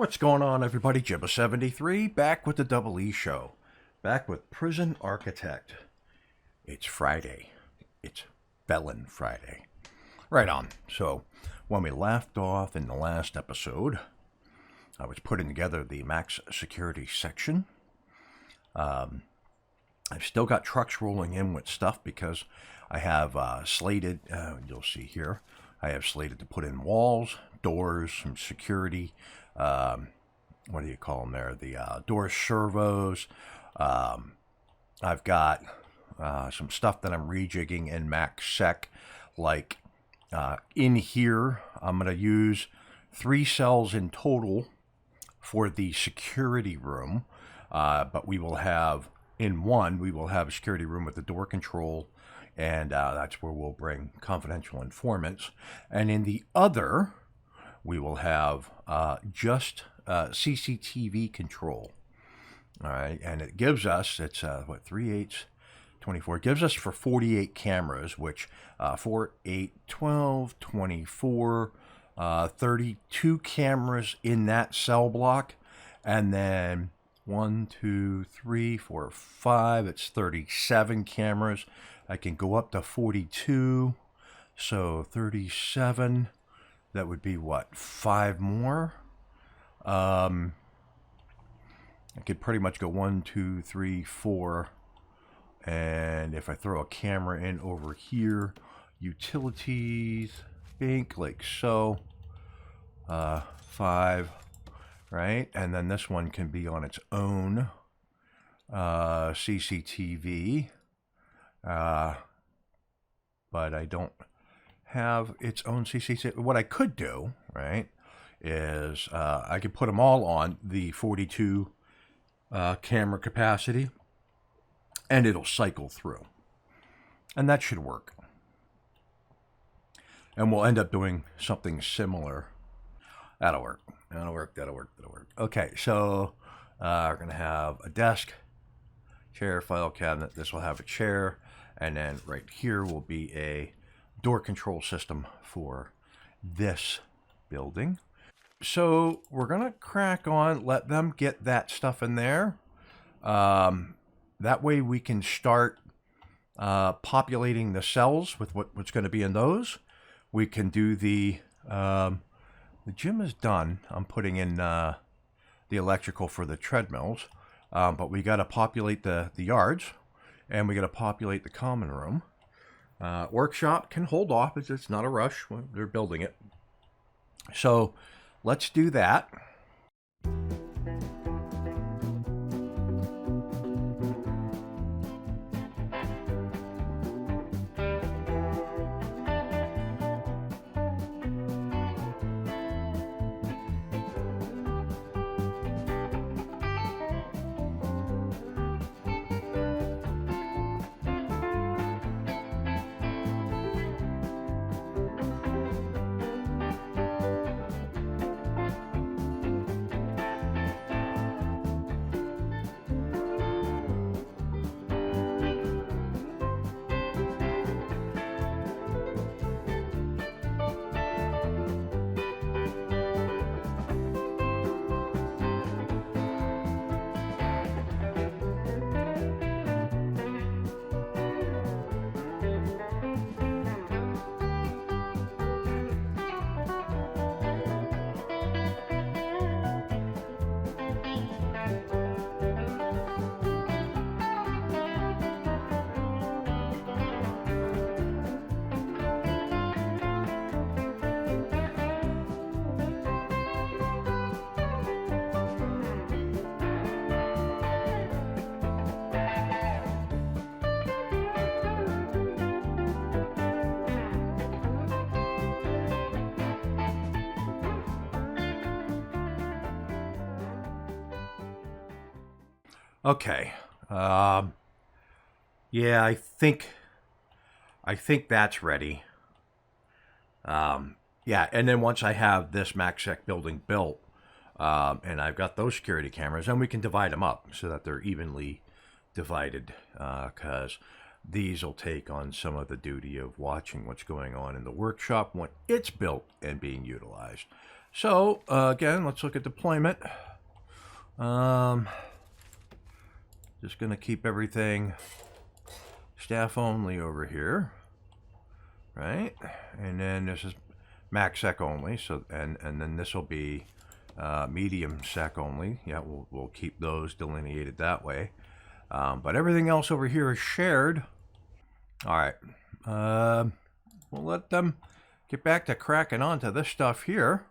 What's going on, everybody? Jibba73 back with the Double E Show. Back with Prison Architect. It's Friday. It's Felon Friday. Right on. So, when we left off in the last episode, I was putting together the max security section. I've still got trucks rolling in with stuff because I have slated, you'll see here, I have slated to put in walls, doors, some security, what do you call them there? The door servos. I've got some stuff that I'm rejigging in max sec, like in here, I'm going to use 3 cells in total for the security room, but we will have, in one, we will have a security room with the door control, and that's where we'll bring confidential informants. And in the other, we will have just CCTV control. All right, and it gives us, it's 3/8, 24. It gives us for 48 cameras, which 4, 8, 12, 24, 32 cameras in that cell block, and then 1, 2, 3, 4, 5. It's 37 cameras. I can go up to 42, so 37. That would be what, 5 more? I could pretty much go 1, 2, 3, 4. And if I throw a camera in over here, utilities, think like so, 5, right? And then this one can be on its own CCTV, but I don't have its own CCTV. What I could do, right, is I could put them all on the 42 camera capacity, and it'll cycle through. And that should work. And we'll end up doing something similar. That'll work. That'll work. That'll work. That'll work. Okay, so we're going to have a desk, chair, file cabinet. This will have a chair. And then right here will be a door control system for this building. So we're going to crack on, let them get that stuff in there. That way we can start populating the cells with what's going to be in those. We can do the gym is done. I'm putting in the electrical for the treadmills, but we got to populate the yards, and we got to populate the common room. Workshop can hold off. It's not a rush. They're building it. So let's do that. Okay. Yeah, I think that's ready. Yeah, and then once I have this MaxSec building built, and I've got those security cameras, then we can divide them up so that they're evenly divided, because these will take on some of the duty of watching what's going on in the workshop when it's built and being utilized. So, again, let's look at deployment. Just going to keep everything staff only over here, right? And then this is max sec only, so and then this will be medium sec only. Yeah, we'll keep those delineated that way. But everything else over here is shared. All right, we'll let them get back to cracking onto this stuff here.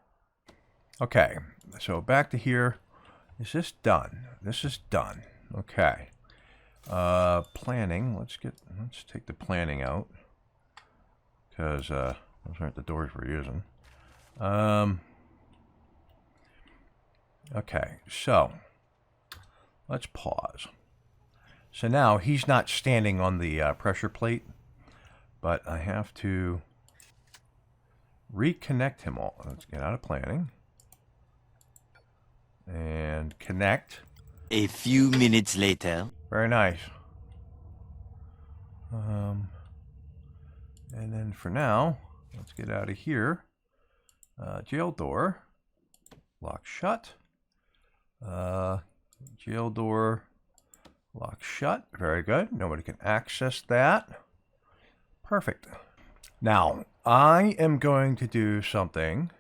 Okay, so back to here. Is this done? This is done. Okay. Planning. Let's take the planning out because those aren't the doors we're using. Okay, so let's pause. So now he's not standing on the pressure plate, but I have to reconnect him all. Let's get out of planning and connect. A few minutes later. Very nice. And then for now, let's get out of here. Jail door, lock shut. Jail door, lock shut. Very good. Nobody can access that. Perfect. Now, I am going to do something.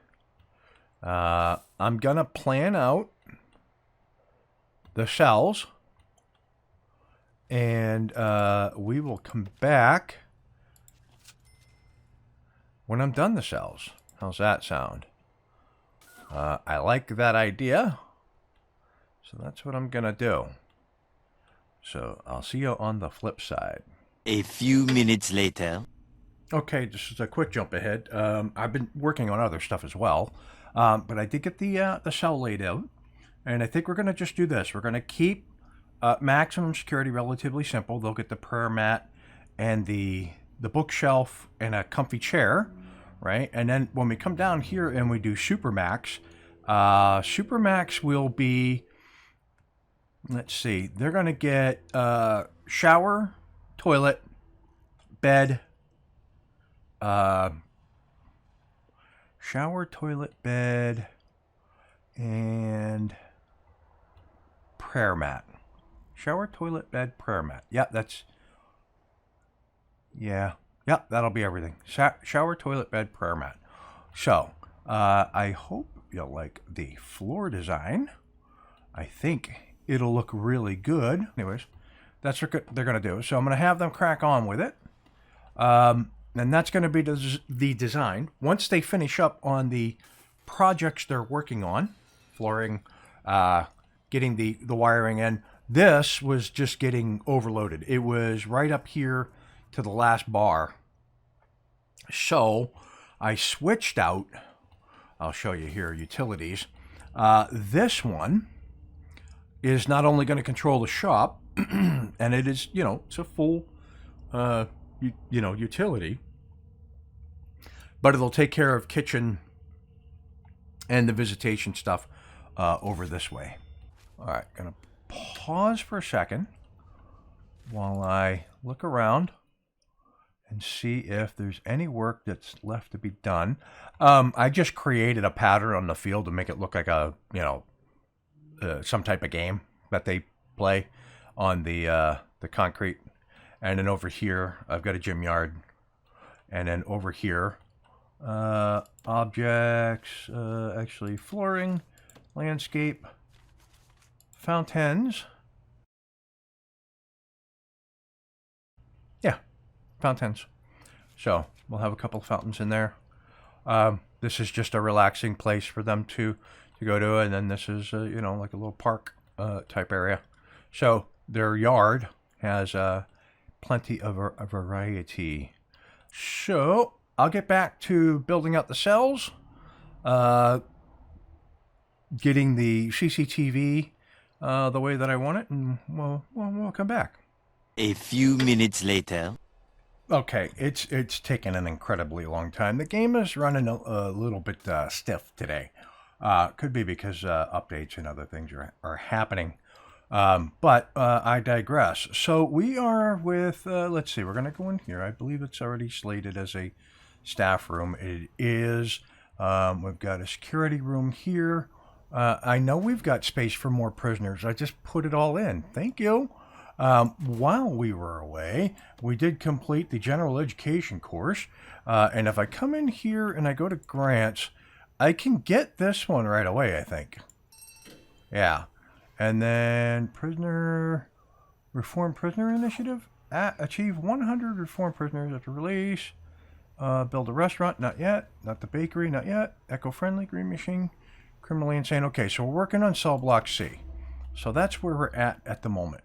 I'm going to plan out the cells, and we will come back when I'm done the cells. How's that sound? I like that idea, so that's what I'm gonna do. So I'll see you on the flip side. A few minutes later. Okay, this is a quick jump ahead. I've been working on other stuff as well, but I did get the cell laid out. And I think we're going to just do this. We're going to keep maximum security relatively simple. They'll get the prayer mat and the bookshelf and a comfy chair, right? And then when we come down here and we do Supermax, Supermax will be, let's see, they're going to get shower, toilet, bed, shower, toilet, bed, and prayer mat. Shower, toilet, bed, prayer mat. Yeah, that'll be everything. Shower, toilet, bed, prayer mat. So, I hope you'll like the floor design. I think it'll look really good. Anyways, that's what they're going to do. So I'm going to have them crack on with it. And that's going to be the design. Once they finish up on the projects they're working on, flooring, getting the wiring in. This was just getting overloaded. It was right up here to the last bar. So I switched out, I'll show you here, utilities. This one is not only going to control the shop, and it is, it's a full, utility, but it'll take care of kitchen and the visitation stuff over this way. All right, gonna pause for a second while I look around and see if there's any work that's left to be done. I just created a pattern on the field to make it look like a, some type of game that they play on the concrete. And then over here, I've got a gym yard. And then over here, objects, actually flooring, landscape, fountains. Yeah, fountains. So we'll have a couple of fountains in there. This is just a relaxing place for them to go to, and then this is like a little park type area. So their yard has plenty of a variety. So I'll get back to building out the cells, getting the CCTV the way that I want it, and we'll come back. A few minutes later. Okay, it's taken an incredibly long time. The game is running a little bit stiff today. Could be because updates and other things are happening. But I digress. So we are with, let's see, we're going to go in here. I believe it's already slated as a staff room. It is We've got a security room here. I know we've got space for more prisoners. I just put it all in. Thank you. While we were away, we did complete the general education course. And if I come in here and I go to grants, I can get this one right away, I think. Yeah. And then reform prisoner initiative. Achieve 100 reform prisoners after release. Build a restaurant, not yet. Not the bakery, not yet. Eco-friendly, green machine. Criminally insane. Okay, so we're working on cell block C. So that's where we're at the moment.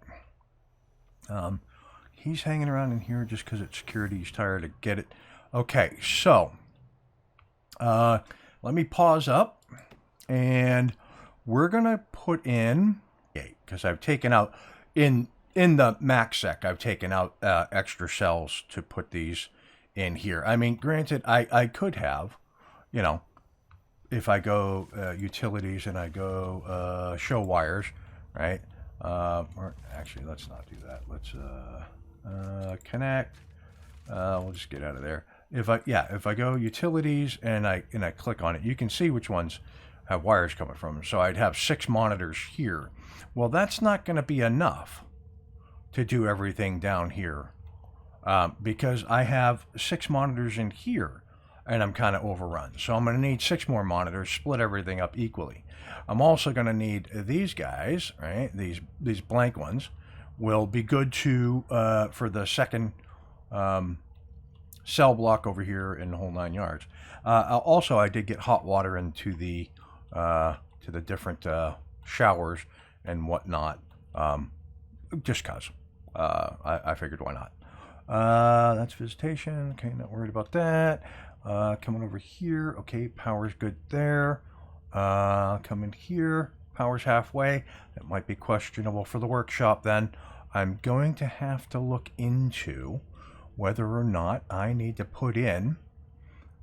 He's hanging around in here just because it's security. He's tired to get it. Okay, so let me pause up, and we're gonna put in, because I've taken out in the max sec, I've taken out extra cells to put these in here. I mean, granted, I could have, you know, if I go utilities and I go show wires, right? Or actually, let's not do that. Let's connect. We'll just get out of there. If I go utilities and I click on it, you can see which ones have wires coming from them. So I'd have 6 monitors here. Well, that's not going to be enough to do everything down here, because I have 6 monitors in here and I'm kind of overrun. So I'm going to need 6 more monitors, split everything up equally. I'm also going to need these guys, right? These blank ones will be good to for the second cell block over here in the whole 9 yards. Also, I did get hot water into the to the different showers and whatnot, just cause I figured why not. That's visitation. Okay, not worried about that. Coming over here. Okay, power's good there. Come in here. Power's halfway. That might be questionable for the workshop then. I'm going to have to look into whether or not I need to put in,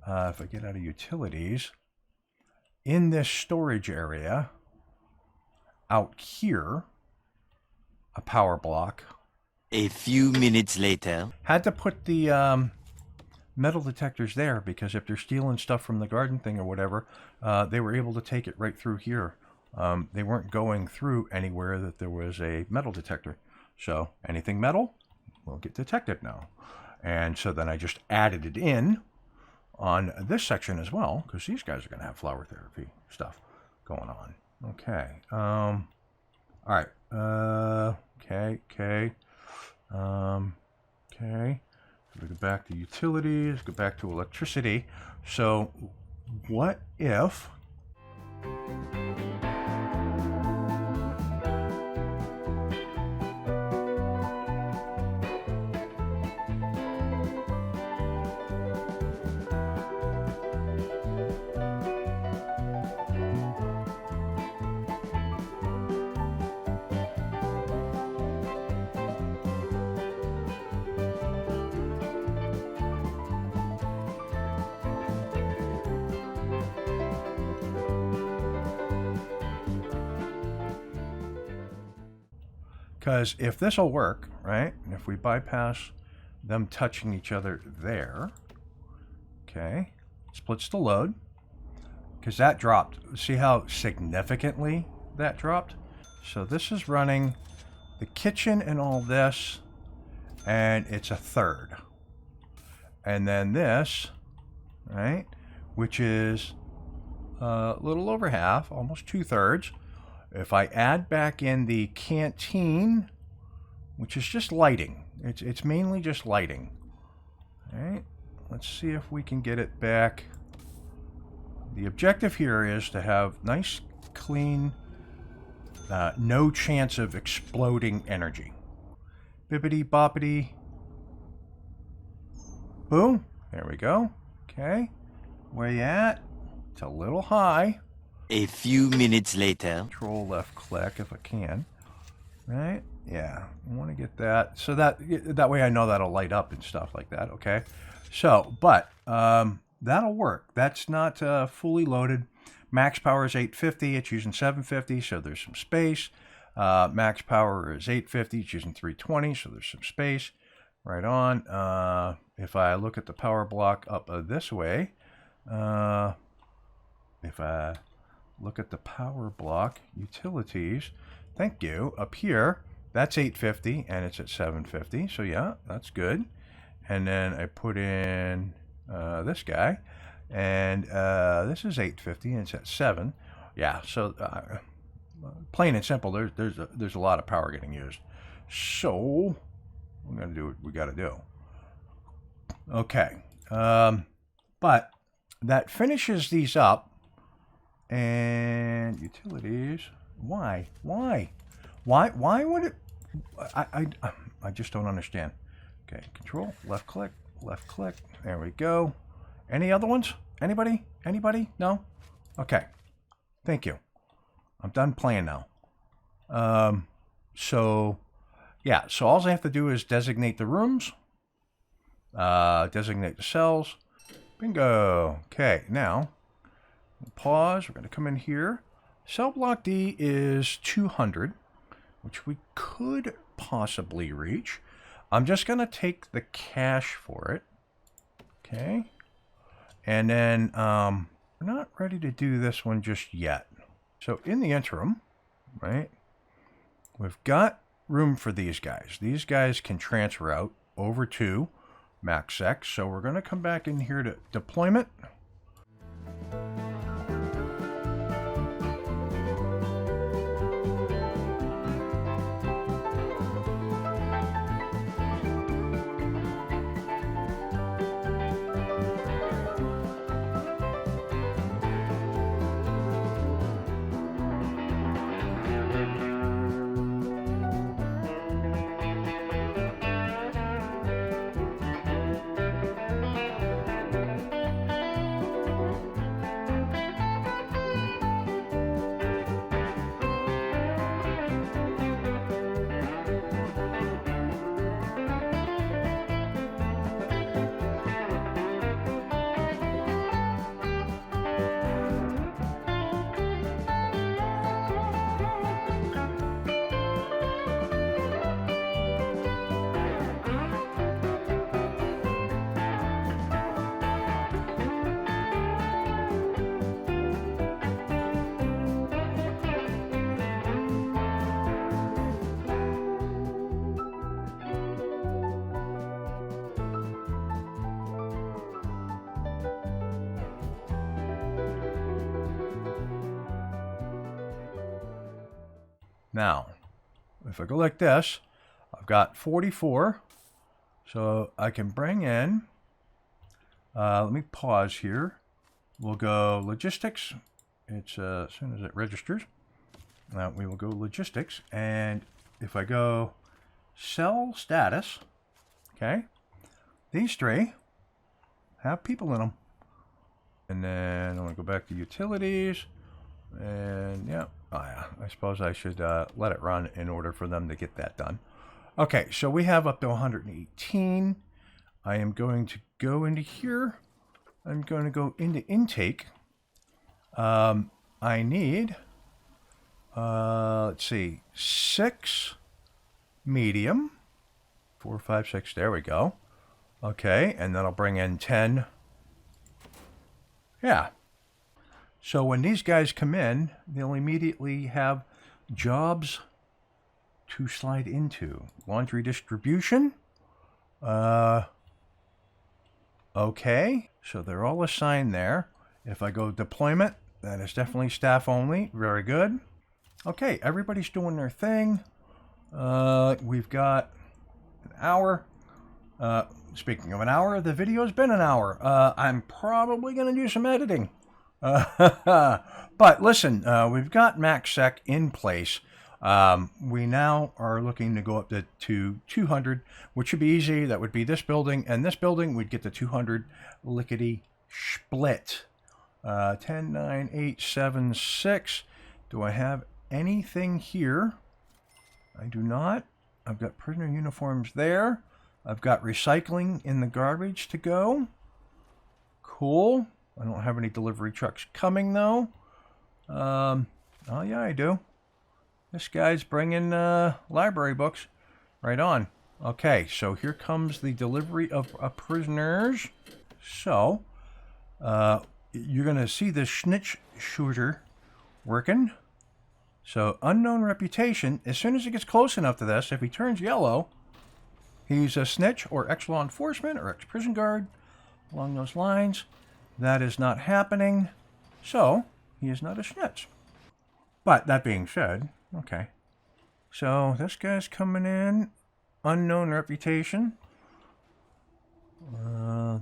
if I get out of utilities, in this storage area out here, a power block. A few minutes later. Had to put the metal detectors there because if they're stealing stuff from the garden thing or whatever, they were able to take it right through here. They weren't going through anywhere that there was a metal detector. So anything metal will get detected now. And so then I just added it in on this section as well, because these guys are going to have flower therapy stuff going on. Okay. All right. Okay. So we go back to utilities, go back to electricity. So what if... Because if this will work, right, and if we bypass them touching each other there, okay, splits the load, because that dropped. See how significantly that dropped? So this is running the kitchen and all this, and it's a third. And then this, right, which is a little over half, almost 2/3. If I add back in the canteen, which is just lighting, it's mainly just lighting. All right, let's see if we can get it back. The objective here is to have nice, clean, no chance of exploding energy. Bippity boppity. Boom. There we go. Okay. Where you at? It's a little high. A few minutes later. Control left click if I can. Right? Yeah. I want to get that. So that way I know that'll light up and stuff like that. Okay. So, but that'll work. That's not fully loaded. Max power is 850. It's using 750, so there's some space. Max power is 850. It's using 320, so there's some space. Right on. If I look at the power block up this way, if I look at the power block, utilities, thank you, up here, that's 850 and it's at 750. So yeah, that's good. And then I put in this guy, and this is 850 and it's at 7. Yeah, so plain and simple, there's a lot of power getting used. So we're gonna do what we got to do. Okay, but that finishes these up. And utilities. Why would it? I just don't understand. Okay, control, left click. There we go. Any other ones? Anybody? No? Okay. Thank you. I'm done playing now. So yeah, so all I have to do is designate the rooms, designate the cells. Bingo. Okay, now pause. We're going to come in here. Cell block D is 200, which we could possibly reach. I'm just going to take the cash for it. Okay. And then we're not ready to do this one just yet. So in the interim, right, we've got room for these guys. These guys can transfer out over to MaxX. So we're going to come back in here to deployment. Now, if I go like this, I've got 44. So I can bring in, let me pause here. We'll go logistics. It's as soon as it registers, we will go logistics. And if I go cell status, okay, these three have people in them. And then I want to go back to utilities. And yeah, I suppose I should let it run in order for them to get that done. Okay, so we have up to 118. I am going to go into here. I'm going to go into intake. I need, let's see, 6 medium. 4, 5, 6, there we go. Okay, and then I'll bring in 10. Yeah. So when these guys come in, they'll immediately have jobs to slide into. Laundry distribution. Okay, so they're all assigned there. If I go deployment, that is definitely staff only. Very good. Okay, everybody's doing their thing. We've got an hour. Speaking of an hour, the video's been an hour. I'm probably going to do some editing. But listen, we've got MaxSec in place. We now are looking to go up to 200, which should be easy. That would be this building and this building. We'd get the 200 lickety split. 10, 9, 8, 7, 6. Do I have anything here? I do not. I've got prisoner uniforms there. I've got recycling in the garbage to go. Cool. I don't have any delivery trucks coming, though. Oh, yeah, I do. This guy's bringing library books. Right on. Okay, so here comes the delivery of prisoners. So, you're going to see the snitch shooter working. So unknown reputation. As soon as he gets close enough to this, if he turns yellow, he's a snitch or ex-law enforcement or ex-prison guard. Along those lines. That is not happening. So he is not a snitch. But that being said, okay. So this guy's coming in. Unknown reputation.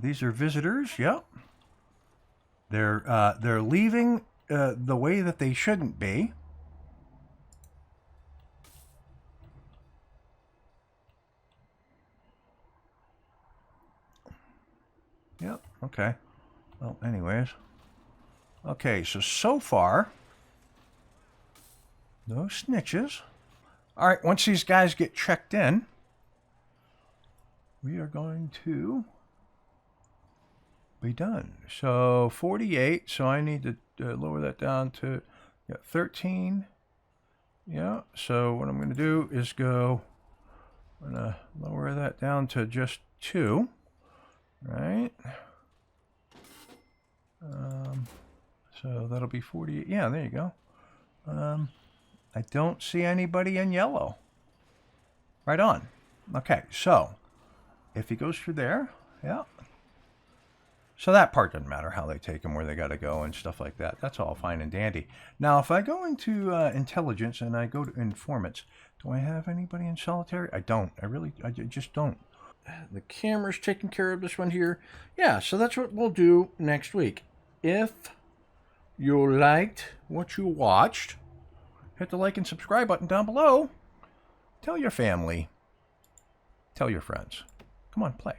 These are visitors. Yep. They're leaving the way that they shouldn't be. Yep. Okay. Well, anyways. Okay. So far, no snitches. All right. Once these guys get checked in, we are going to be done. So 48. So I need to lower that down to 13. Yeah. So what I'm going to do is I'm going to lower that down to just 2. Right. So that'll be 48. Yeah, there you go. I don't see anybody in yellow. Right on. Okay, so if he goes through there, yeah. So that part doesn't matter how they take him, where they got to go and stuff like that. That's all fine and dandy. Now, if I go into intelligence and I go to informants, do I have anybody in solitary? I don't. I just don't. The camera's taking care of this one here. Yeah, so that's what we'll do next week. If you liked what you watched, hit the like and subscribe button down below. Tell your family. Tell your friends. Come on, play.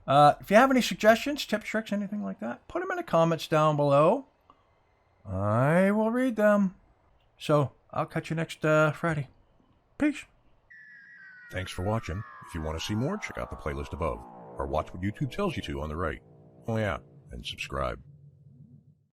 If you have any suggestions, tips, tricks, anything like that, put them in the comments down below. I will read them. So, I'll catch you next Friday. Peace. Thanks for watching. If you want to see more, check out the playlist above, or watch what YouTube tells you to on the right. Oh yeah, and subscribe.